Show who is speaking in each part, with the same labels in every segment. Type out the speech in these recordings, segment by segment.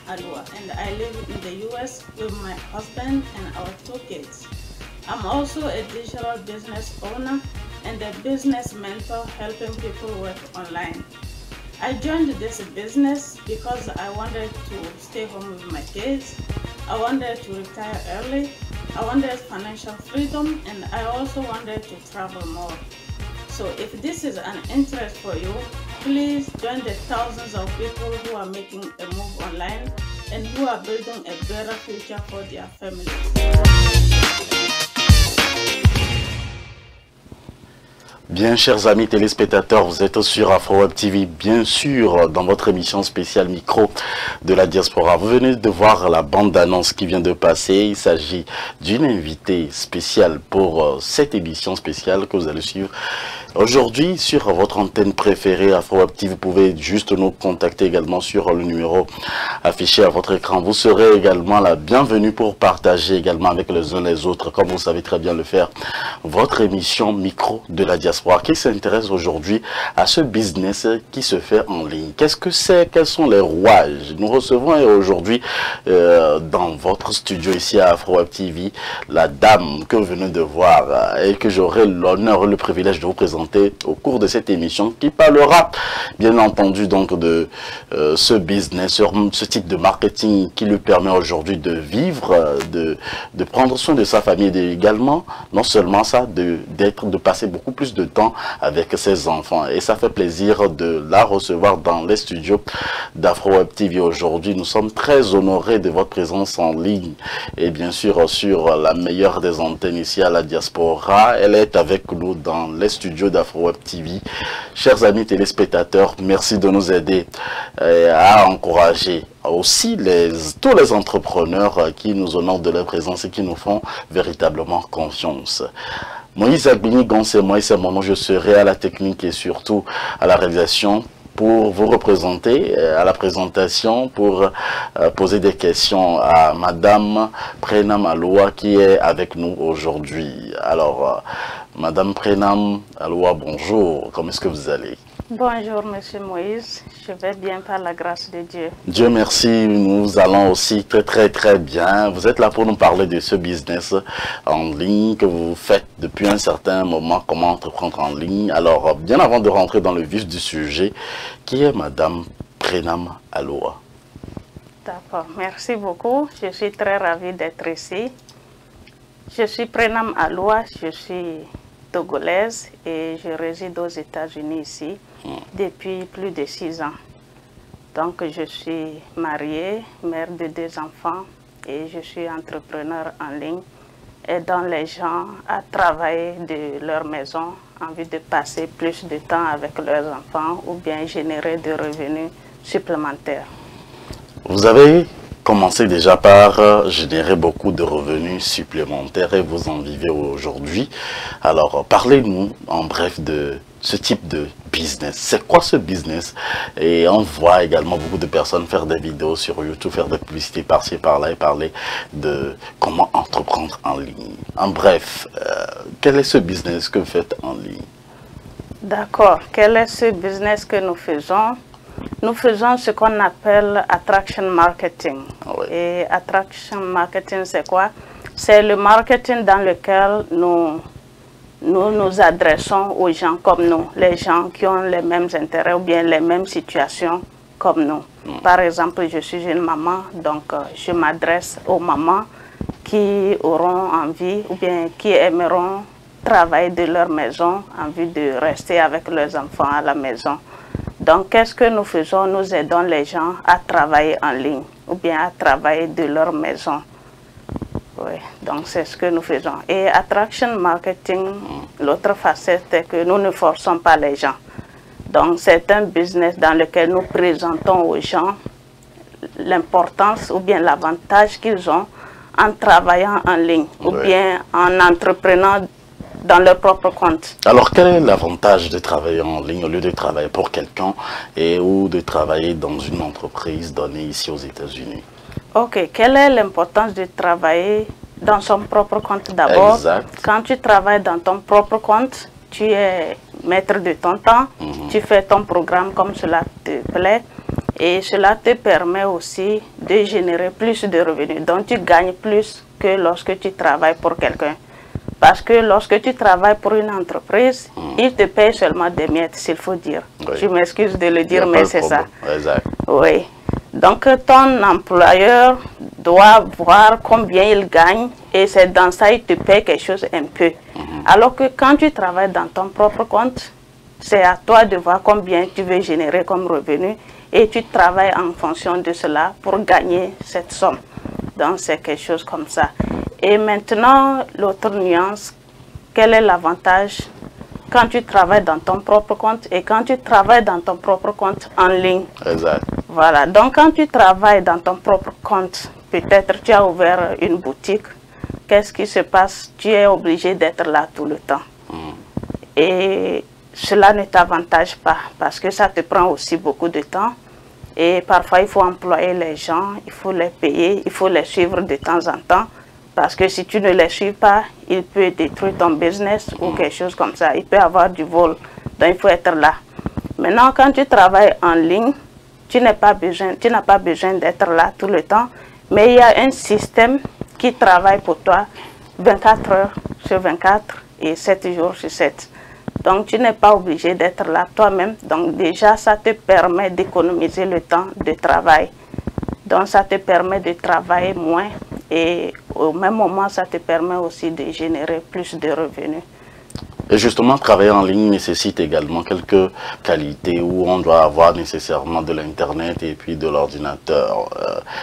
Speaker 1: Alua, and I live in the US with my husband and our 2 kids. I'm also a digital business owner and a business mentor helping people work online. I joined this business because I wanted to stay home with my kids. I wanted to retire early. I wanted financial freedom, and I also wanted to travel more. So if this is an interest for you, please join the thousands of people who are making a move online and who are building a better future for their families.
Speaker 2: Bien, chers amis téléspectateurs, vous êtes sur AfroWeb TV, bien sûr, dans votre émission spéciale Micro de la Diaspora. Vous venez de voir la bande-annonce qui vient de passer. Il s'agit d'une invitée spéciale pour cette émission spéciale que vous allez suivre aujourd'hui sur votre antenne préférée AfroWeb TV. Vous pouvez juste nous contacter également sur le numéro affiché à votre écran. Vous serez également la bienvenue pour partager également avec les uns les autres, comme vous savez très bien le faire, votre émission Micro de la Diaspora qui s'intéresse aujourd'hui à ce business qui se fait en ligne. Qu'est-ce que c'est? Quels sont les rouages? Nous recevons aujourd'hui dans votre studio ici à AfroWeb TV la dame que vous venez de voir et que j'aurai l'honneur et le privilège de vous présenter au cours de cette émission, qui parlera bien entendu donc de ce business, ce type de marketing qui lui permet aujourd'hui de vivre, de prendre soin de sa famille et également, non seulement ça, de passer beaucoup plus de temps avec ses enfants. Et ça fait plaisir de la recevoir dans les studios d'AfroWeb TV aujourd'hui. Nous sommes très honorés de votre présence en ligne et bien sûr sur la meilleure des antennes ici à la Diaspora. Elle est avec nous dans les studios d'AfroWeb TV. Chers amis téléspectateurs, merci de nous aider à encourager aussi tous les entrepreneurs qui nous honorent de leur présence et qui nous font véritablement confiance. Moïse Agbini Gon, c'est moi, c'est mon nom. Je serai à la technique et surtout à la réalisation pour vous représenter à la présentation, pour poser des questions à Madame Prenam Aloua qui est avec nous aujourd'hui. Alors, Madame Prenam Aloua, bonjour, comment est-ce que vous allez?
Speaker 1: Bonjour Monsieur Moïse, je vais bien par la grâce de Dieu.
Speaker 2: Dieu merci, nous allons aussi très bien. Vous êtes là pour nous parler de ce business en ligne que vous faites depuis un certain moment, comment entreprendre en ligne. Alors, bien avant de rentrer dans le vif du sujet, qui est Madame Prenam Aloua?
Speaker 1: D'accord, merci beaucoup. Je suis très ravie d'être ici. Je suis Prenam Aloua, je suis togolaise et je réside aux États-Unis ici depuis plus de 6 ans. Donc je suis mariée, mère de 2 enfants et je suis entrepreneur en ligne, aidant les gens à travailler de leur maison en vue de passer plus de temps avec leurs enfants ou bien générer des revenus supplémentaires.
Speaker 2: Vous avez commencé déjà par générer beaucoup de revenus supplémentaires et vous en vivez aujourd'hui. Alors, parlez-nous en bref de ce type de business. C'est quoi ce business? Et on voit également beaucoup de personnes faire des vidéos sur YouTube, faire des publicités par-ci, par-là et parler de comment entreprendre en ligne. En bref, quel est ce business que vous faites en ligne?
Speaker 1: D'accord. Quel est ce business que nous faisons? Nous faisons ce qu'on appelle attraction marketing.
Speaker 2: Oui.
Speaker 1: Et attraction marketing, c'est quoi? C'est le marketing dans lequel nous nous adressons aux gens comme nous, les gens qui ont les mêmes intérêts ou bien les mêmes situations comme nous. Par exemple, je suis une maman, donc je m'adresse aux mamans qui auront envie ou bien qui aimeront travailler de leur maison en vue de rester avec leurs enfants à la maison. Donc, qu'est-ce que nous faisons? Nous aidons les gens à travailler en ligne ou bien à travailler de leur maison. Oui, donc c'est ce que nous faisons. Et attraction marketing, l'autre facette est que nous ne forçons pas les gens. Donc, c'est un business dans lequel nous présentons aux gens l'importance ou bien l'avantage qu'ils ont en travaillant en ligne ou bien en entreprenant dans leur propre compte.
Speaker 2: Alors, quel est l'avantage de travailler en ligne au lieu de travailler pour quelqu'un ou de travailler dans une entreprise donnée ici aux États-Unis?
Speaker 1: Ok, quelle est l'importance de travailler dans son propre compte d'abord? Quand tu travailles dans ton propre compte, tu es maître de ton temps, tu fais ton programme comme cela te plaît. Et cela te permet aussi de générer plus de revenus. Donc tu gagnes plus que lorsque tu travailles pour quelqu'un. Parce que lorsque tu travailles pour une entreprise, il te paye seulement des miettes, s'il faut dire.
Speaker 2: Oui.
Speaker 1: Je m'excuse de le dire, mais c'est ça.
Speaker 2: Exact.
Speaker 1: Oui. Donc ton employeur doit voir combien il gagne et c'est dans ça il te paye quelque chose un peu. Alors que quand tu travailles dans ton propre compte, c'est à toi de voir combien tu veux générer comme revenu et tu travailles en fonction de cela pour gagner cette somme. Donc c'est quelque chose comme ça. Et maintenant, l'autre nuance, quel est l'avantage quand tu travailles dans ton propre compte et quand tu travailles dans ton propre compte en ligne?
Speaker 2: Exact.
Speaker 1: Voilà, donc quand tu travailles dans ton propre compte, peut-être tu as ouvert une boutique, qu'est-ce qui se passe? Tu es obligé d'être là tout le temps. Et cela ne t'avantage pas parce que ça te prend aussi beaucoup de temps. Et parfois, il faut employer les gens, il faut les payer, il faut les suivre de temps en temps. Parce que si tu ne les suis pas, il peut détruire ton business ou quelque chose comme ça. Il peut avoir du vol, donc il faut être là. Maintenant, quand tu travailles en ligne, tu n'as pas besoin d'être là tout le temps. Mais il y a un système qui travaille pour toi 24 heures sur 24 et 7 jours sur 7. Donc, tu n'es pas obligé d'être là toi-même. Donc, déjà, ça te permet d'économiser le temps de travail. Donc, ça te permet de travailler moins et au même moment, ça te permet aussi de générer plus de revenus.
Speaker 2: Et justement, travailler en ligne nécessite également quelques qualités où on doit avoir nécessairement de l'Internet et puis de l'ordinateur.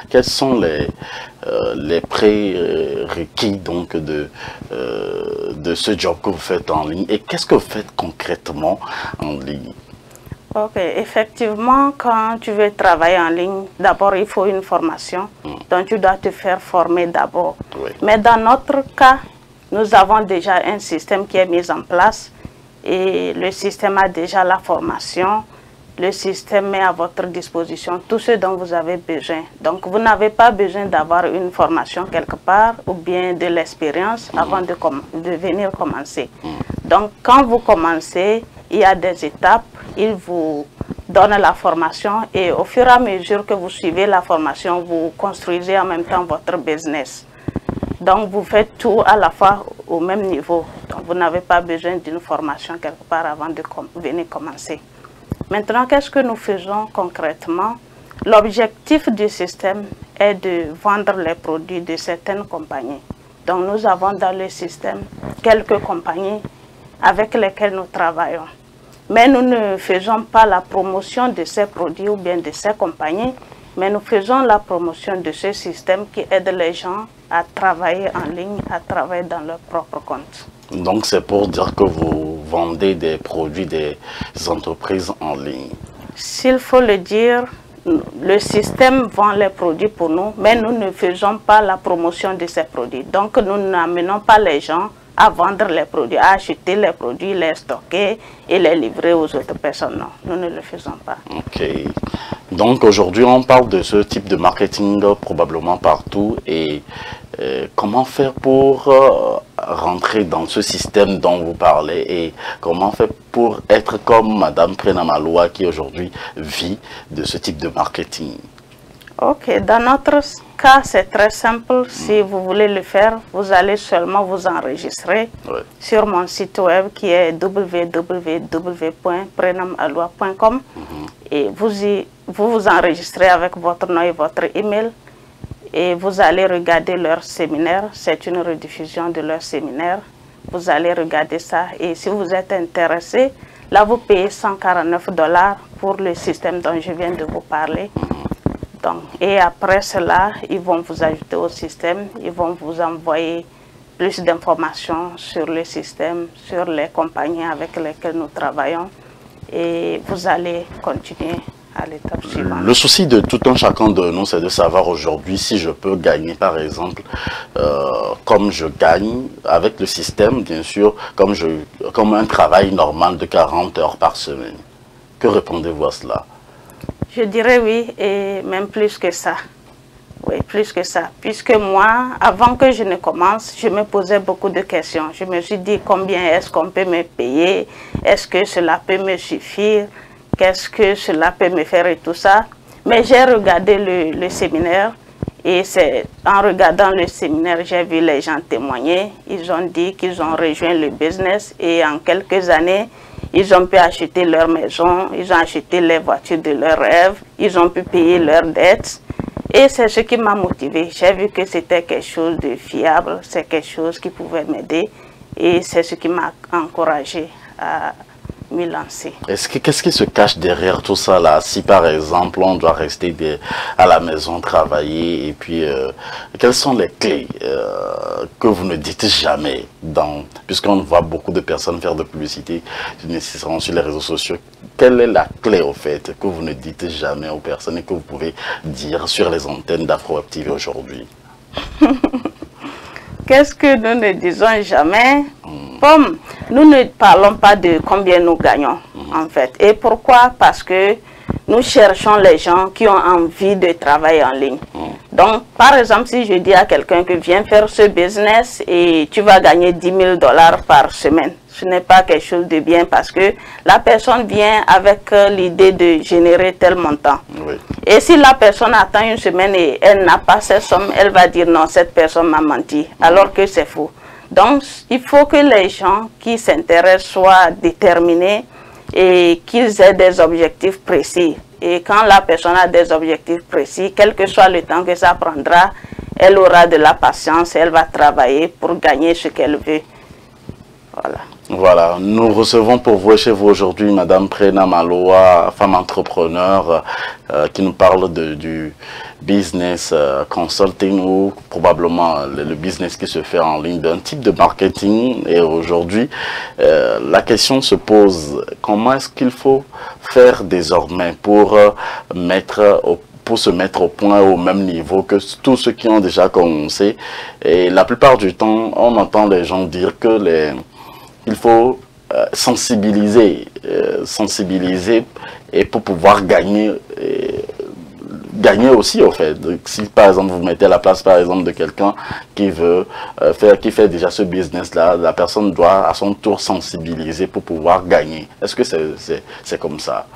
Speaker 2: Quels sont les prérequis donc de ce job que vous faites en ligne et qu'est-ce que vous faites concrètement en ligne?
Speaker 1: Ok, effectivement, quand tu veux travailler en ligne, d'abord il faut une formation. Donc tu dois te faire former d'abord.
Speaker 2: Oui.
Speaker 1: Mais dans notre cas, nous avons déjà un système qui est mis en place et le système a déjà la formation. Le système met à votre disposition tout ce dont vous avez besoin. Donc vous n'avez pas besoin d'avoir une formation quelque part ou bien de l'expérience avant de venir commencer. Donc quand vous commencez, il y a des étapes, il vous donne la formation et au fur et à mesure que vous suivez la formation, vous construisez en même temps votre business. Donc, vous faites tout à la fois au même niveau. Donc, vous n'avez pas besoin d'une formation quelque part avant de venir commencer. Maintenant, qu'est-ce que nous faisons concrètement? L'objectif du système est de vendre les produits de certaines compagnies. Donc, nous avons dans le système quelques compagnies avec lesquelles nous travaillons. Mais nous ne faisons pas la promotion de ces produits ou bien de ces compagnies, mais nous faisons la promotion de ce système qui aide les gens à travailler en ligne, à travailler dans leur propre compte.
Speaker 2: Donc c'est pour dire que vous vendez des produits des entreprises en ligne.
Speaker 1: S'il faut le dire, le système vend les produits pour nous, mais nous ne faisons pas la promotion de ces produits. Donc nous n'amenons pas les gens à vendre les produits, à acheter les produits, les stocker et les livrer aux autres personnes. Non, nous ne le faisons pas.
Speaker 2: Ok. Donc aujourd'hui, on parle de ce type de marketing probablement partout. Et comment faire pour rentrer dans ce système dont vous parlez et comment faire pour être comme Madame Prena Maloua qui aujourd'hui vit de ce type de marketing?
Speaker 1: Ok, dans notre cas, c'est très simple. Si vous voulez le faire, vous allez seulement vous enregistrer sur mon site web qui est www.prenamaloua.com et vous enregistrez avec votre nom et votre email et vous allez regarder leur séminaire. C'est une rediffusion de leur séminaire. Vous allez regarder ça et si vous êtes intéressé, là vous payez $149 pour le système dont je viens de vous parler. Donc, et après cela, ils vont vous ajouter au système, ils vont vous envoyer plus d'informations sur le système, sur les compagnies avec lesquelles nous travaillons et vous allez continuer à l'étape suivante.
Speaker 2: Le souci de tout un chacun de nous, c'est de savoir aujourd'hui si je peux gagner, par exemple, comme je gagne avec le système, bien sûr, comme un travail normal de 40 heures par semaine. Que répondez-vous à cela?
Speaker 1: Je dirais oui, et même plus que ça. Oui, plus que ça. Puisque moi, avant que je ne commence, je me posais beaucoup de questions. Je me suis dit combien est-ce qu'on peut me payer? Est-ce que cela peut me suffire? Qu'est-ce que cela peut me faire et tout ça? Mais j'ai regardé le séminaire et c'est en regardant le séminaire, j'ai vu les gens témoigner. Ils ont dit qu'ils ont rejoint le business et en quelques années, ils ont pu acheter leur maison, ils ont acheté les voitures de leurs rêves, ils ont pu payer leurs dettes. Et c'est ce qui m'a motivée. J'ai vu que c'était quelque chose de fiable, c'est quelque chose qui pouvait m'aider. Et c'est ce qui m'a encouragée à me lancer.
Speaker 2: Qu'est-ce qui se cache derrière tout ça là? Si par exemple on doit rester à la maison travailler, et puis quelles sont les clés que vous ne dites jamais puisqu'on voit beaucoup de personnes faire de publicité nécessairement sur les réseaux sociaux? Quelle est la clé au fait que vous ne dites jamais aux personnes et que vous pouvez dire sur les antennes d'Afro Web TV aujourd'hui?
Speaker 1: Qu'est-ce que nous ne disons jamais? Comme nous ne parlons pas de combien nous gagnons, en fait. Et pourquoi? Parce que nous cherchons les gens qui ont envie de travailler en ligne. Donc, par exemple, si je dis à quelqu'un que viens faire ce business et tu vas gagner 10 000 $ par semaine, ce n'est pas quelque chose de bien parce que la personne vient avec l'idée de générer tel montant. Oui. Et si la personne attend une semaine et elle n'a pas cette somme, elle va dire non, cette personne m'a menti, alors que c'est faux. Donc, il faut que les gens qui s'intéressent soient déterminés et qu'ils aient des objectifs précis. Et quand la personne a des objectifs précis, quel que soit le temps que ça prendra, elle aura de la patience et elle va travailler pour gagner ce qu'elle veut. Voilà.
Speaker 2: Voilà, nous recevons pour vous et chez vous aujourd'hui Madame Prena Maloa, femme entrepreneur, qui nous parle du business consulting ou probablement le business qui se fait en ligne, d'un type de marketing. Et aujourd'hui, la question se pose, comment est-ce qu'il faut faire désormais pour se mettre au point, au même niveau que tous ceux qui ont déjà commencé? Et la plupart du temps, on entend les gens dire que il faut sensibiliser et pour pouvoir gagner aussi au fait. Donc, si par exemple vous mettez à la place par exemple de quelqu'un qui veut qui fait déjà ce business là, la personne doit à son tour sensibiliser pour pouvoir gagner. Est-ce que c'est comme ça?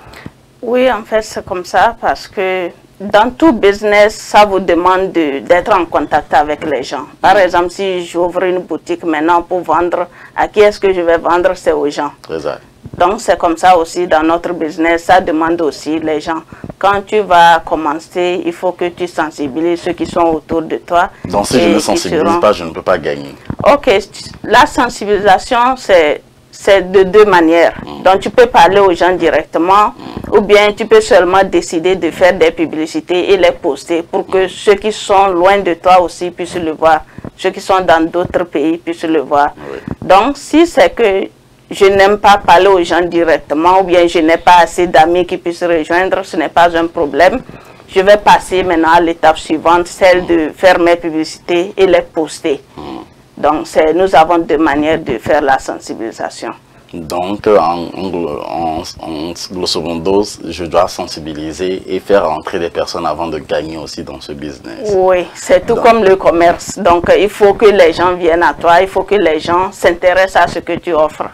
Speaker 1: Oui, en fait c'est comme ça parce que dans tout business, ça vous demande d'être en contact avec les gens. Par exemple, si j'ouvre une boutique maintenant pour vendre, à qui est-ce que je vais vendre? C'est aux gens. Exact. Donc, c'est comme ça aussi dans notre business, ça demande aussi les gens. Quand tu vas commencer, il faut que tu sensibilises ceux qui sont autour de toi.
Speaker 2: Donc, si je ne sensibilise pas, je ne peux pas gagner.
Speaker 1: Ok, la sensibilisation, c'est de deux manières. Donc, tu peux parler aux gens directement ou bien tu peux seulement décider de faire des publicités et les poster pour que ceux qui sont loin de toi aussi puissent le voir. Ceux qui sont dans d'autres pays puissent le voir. Oui. Donc, si c'est que je n'aime pas parler aux gens directement ou bien je n'ai pas assez d'amis qui puissent rejoindre, ce n'est pas un problème. Je vais passer maintenant à l'étape suivante, celle de faire mes publicités et les poster. Donc, nous avons deux manières de faire la sensibilisation.
Speaker 2: Donc, en seconde dose, je dois sensibiliser et faire entrer des personnes avant de gagner aussi dans ce business.
Speaker 1: Oui, c'est tout comme le commerce. Donc, il faut que les gens viennent à toi, il faut que les gens s'intéressent à ce que tu offres.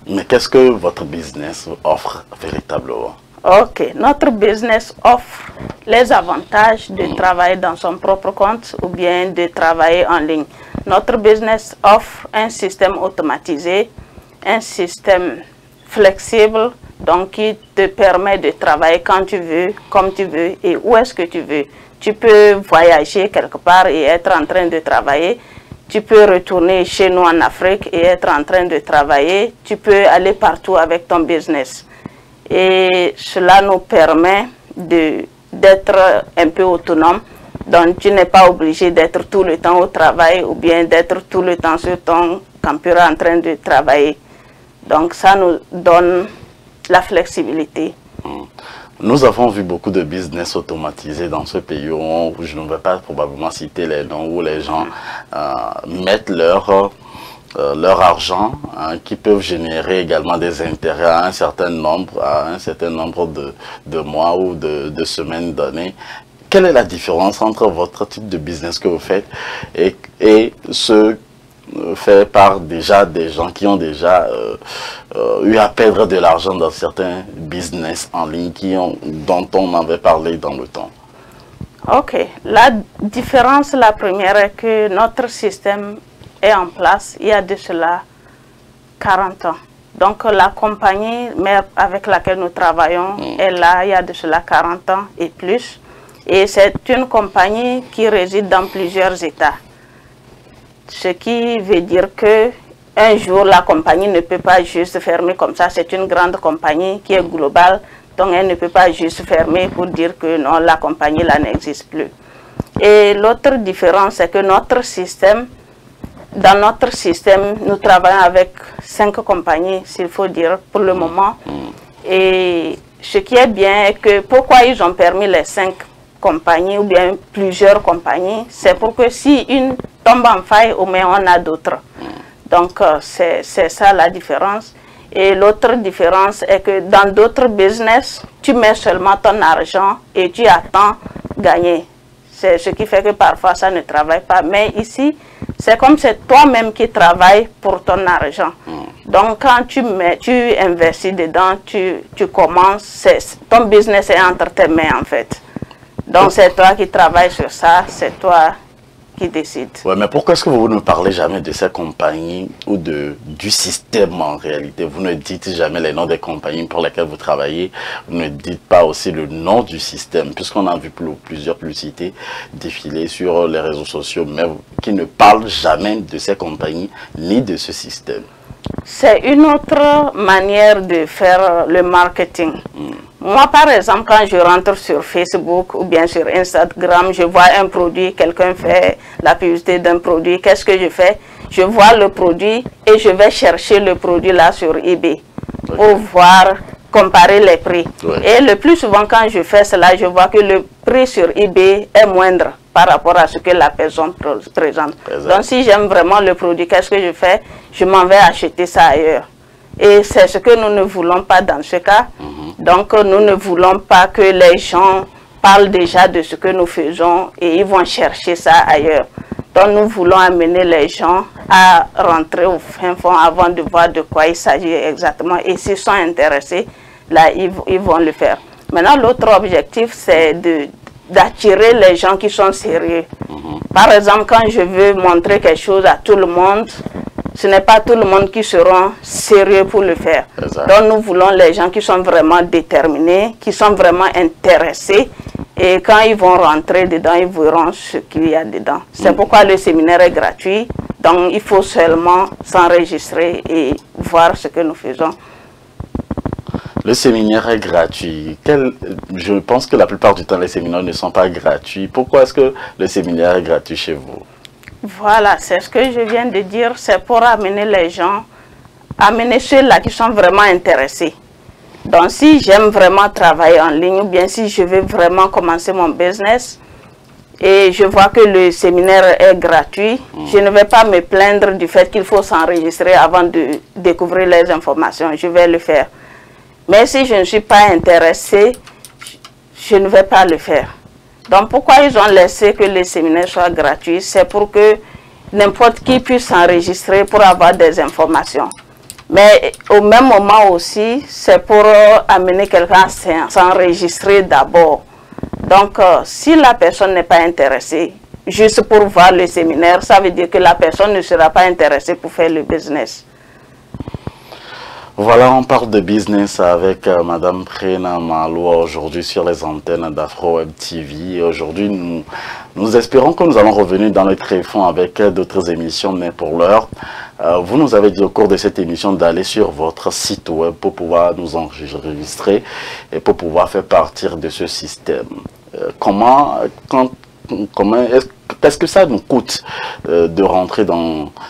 Speaker 2: Mais qu'est-ce que votre business offre véritablement?
Speaker 1: Ok, notre business offre les avantages de travailler dans son propre compte ou bien de travailler en ligne. Notre business offre un système automatisé, un système flexible, donc qui te permet de travailler quand tu veux, comme tu veux et où est-ce que tu veux. Tu peux voyager quelque part et être en train de travailler. Tu peux retourner chez nous en Afrique et être en train de travailler. Tu peux aller partout avec ton business. Et cela nous permet d'être un peu autonome. Donc, tu n'es pas obligé d'être tout le temps au travail ou bien d'être tout le temps sur ton computer en train de travailler. Donc, ça nous donne la flexibilité.
Speaker 2: Nous avons vu beaucoup de business automatisés dans ce pays où je ne vais pas probablement citer les noms, où les gens mettent leur argent, qui peuvent générer également des intérêts à un certain nombre de mois ou de semaines données. Quelle est la différence entre votre type de business que vous faites et ceux fait par déjà des gens qui ont déjà eu à perdre de l'argent dans certains business en ligne dont on avait parlé dans le temps.
Speaker 1: Ok, la différence, la première est que notre système est en place il y a de cela 40 ans. Donc la compagnie mère avec laquelle nous travaillons est là il y a de cela 40 ans et plus. Et c'est une compagnie qui réside dans plusieurs États. Ce qui veut dire que un jour la compagnie ne peut pas juste fermer comme ça. C'est une grande compagnie qui est globale. Donc elle ne peut pas juste fermer pour dire que non, la compagnie là n'existe plus. Et l'autre différence, c'est que notre système, dans notre système, nous travaillons avec 5 compagnies, s'il faut dire, pour le moment. Et ce qui est bien est que pourquoi ils ont permis les 5 compagnies ou bien plusieurs compagnies, c'est pour que si une tombe en faille, au moins on a d'autres. Donc c'est ça la différence. Et l'autre différence est que dans d'autres business, tu mets seulement ton argent et tu attends gagner. C'est ce qui fait que parfois ça ne travaille pas. Mais ici, c'est comme c'est toi-même qui travailles pour ton argent. Donc quand tu investis dedans, tu commences, ton business est entre tes mains en fait. Donc c'est toi qui travailles sur ça, c'est toi qui décide.
Speaker 2: Ouais, mais pourquoi est-ce que vous ne parlez jamais de ces compagnies ou du système en réalité? Vous ne dites jamais les noms des compagnies pour lesquelles vous travaillez. Vous ne dites pas aussi le nom du système, puisqu'on a vu plusieurs publicités défiler sur les réseaux sociaux, mais qui ne parlent jamais de ces compagnies ni de ce système.
Speaker 1: C'est une autre manière de faire le marketing. Moi, par exemple, quand je rentre sur Facebook ou bien sur Instagram, je vois un produit, quelqu'un fait la publicité d'un produit. Qu'est-ce que je fais? Je vois le produit et je vais chercher le produit là sur eBay pour voir, comparer les prix. Et le plus souvent, quand je fais cela, je vois que le prix sur eBay est moindre par rapport à ce que la personne présente. Donc, si j'aime vraiment le produit, qu'est-ce que je fais? Je m'en vais acheter ça ailleurs. Et c'est ce que nous ne voulons pas dans ce cas. Donc, nous ne voulons pas que les gens parlent déjà de ce que nous faisons et ils vont chercher ça ailleurs. Donc, nous voulons amener les gens à rentrer au fin fond avant de voir de quoi il s'agit exactement. Et s'ils sont intéressés, là, ils vont le faire. Maintenant, l'autre objectif, c'est d'attirer les gens qui sont sérieux. Par exemple, quand je veux montrer quelque chose à tout le monde, ce n'est pas tout le monde qui seront sérieux pour le faire. Donc nous voulons les gens qui sont vraiment déterminés, qui sont vraiment intéressés. Et quand ils vont rentrer dedans, ils verront ce qu'il y a dedans. C'est pourquoi le séminaire est gratuit. Donc il faut seulement s'enregistrer et voir ce que nous faisons.
Speaker 2: Le séminaire est gratuit. Je pense que la plupart du temps, les séminaires ne sont pas gratuits. Pourquoi est-ce que le séminaire est gratuit chez vous?
Speaker 1: Voilà, c'est ce que je viens de dire. C'est pour amener les gens, amener ceux-là qui sont vraiment intéressés. Donc, si j'aime vraiment travailler en ligne, ou bien si je veux vraiment commencer mon business, et je vois que le séminaire est gratuit, je ne vais pas me plaindre du fait qu'il faut s'enregistrer avant de découvrir les informations. Je vais le faire. Mais si je ne suis pas intéressé, je ne vais pas le faire. Donc pourquoi ils ont laissé que les séminaires soient gratuits? C'est pour que n'importe qui puisse s'enregistrer pour avoir des informations. Mais au même moment aussi, c'est pour amener quelqu'un à s'enregistrer d'abord. Donc si la personne n'est pas intéressée, juste pour voir le séminaire, ça veut dire que la personne ne sera pas intéressée pour faire le business.
Speaker 2: Voilà, on parle de business avec Madame Prena Maloua aujourd'hui sur les antennes d'Afro Web TV. Aujourd'hui, nous espérons que nous allons revenir dans les tréfonds avec d'autres émissions, mais pour l'heure, vous nous avez dit au cours de cette émission d'aller sur votre site web pour pouvoir nous enregistrer et pour pouvoir faire partir de ce système. Qu'est-ce que ça nous coûte de rentrer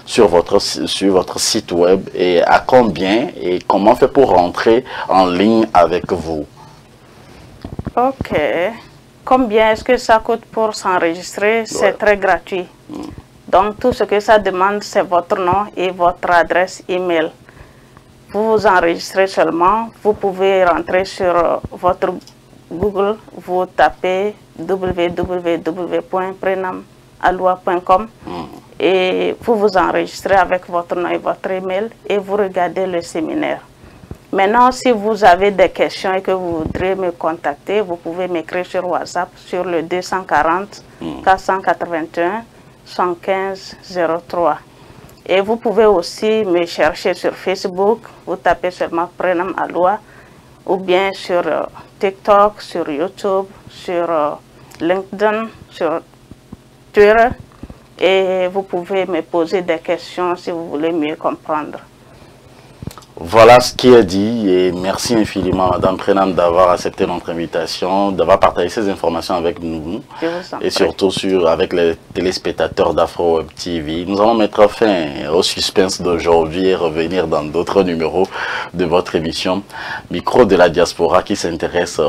Speaker 2: sur votre site web et à combien et comment on fait pour rentrer en ligne avec vous?
Speaker 1: Ok. Combien est-ce que ça coûte pour s'enregistrer? C'est très gratuit. Donc tout ce que ça demande, c'est votre nom et votre adresse email. Vous vous enregistrez seulement. Vous pouvez rentrer sur votre Google, vous tapez www.prenamaloua.com Et vous vous enregistrez avec votre nom et votre email et vous regardez le séminaire. Maintenant, si vous avez des questions et que vous voudrez me contacter, vous pouvez m'écrire sur WhatsApp sur le 240 481 115 03. Et vous pouvez aussi me chercher sur Facebook, vous tapez seulement Prenam Aloua, ou bien sur TikTok, sur YouTube, sur LinkedIn, sur Twitter. Et vous pouvez me poser des questions si vous voulez mieux comprendre.
Speaker 2: Voilà ce qui est dit et merci infiniment Madame Prenam d'avoir accepté notre invitation, d'avoir partagé ces informations avec nous et surtout avec les téléspectateurs d'Afro Web TV. Nous allons mettre fin au suspense d'aujourd'hui et revenir dans d'autres numéros de votre émission Micro de la Diaspora qui s'intéresse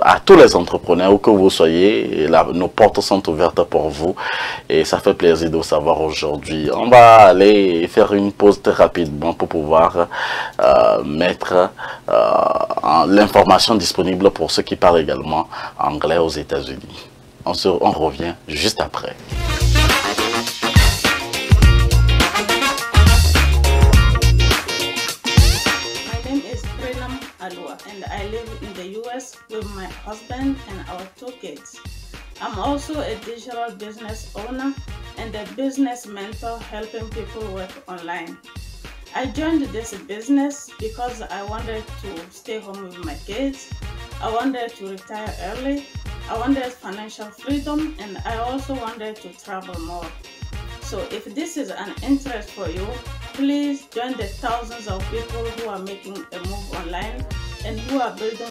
Speaker 2: à tous les entrepreneurs, où que vous soyez. Nos portes sont ouvertes pour vous et ça fait plaisir de vous savoir aujourd'hui. On va aller faire une pause très rapidement pour pouvoir mettre l'information disponible pour ceux qui parlent également anglais aux États-Unis. On revient juste après.
Speaker 1: My name is Prenam Aloua and I live in the US with my husband and our 2 kids. I'm also a digital business owner and a business mentor helping people work online. I joined this business because I wanted to stay home with my kids, I wanted to retire early, I wanted financial freedom, and I also wanted to travel more. So if this is an interest for you, please join the thousands of people who are making a move online and who are building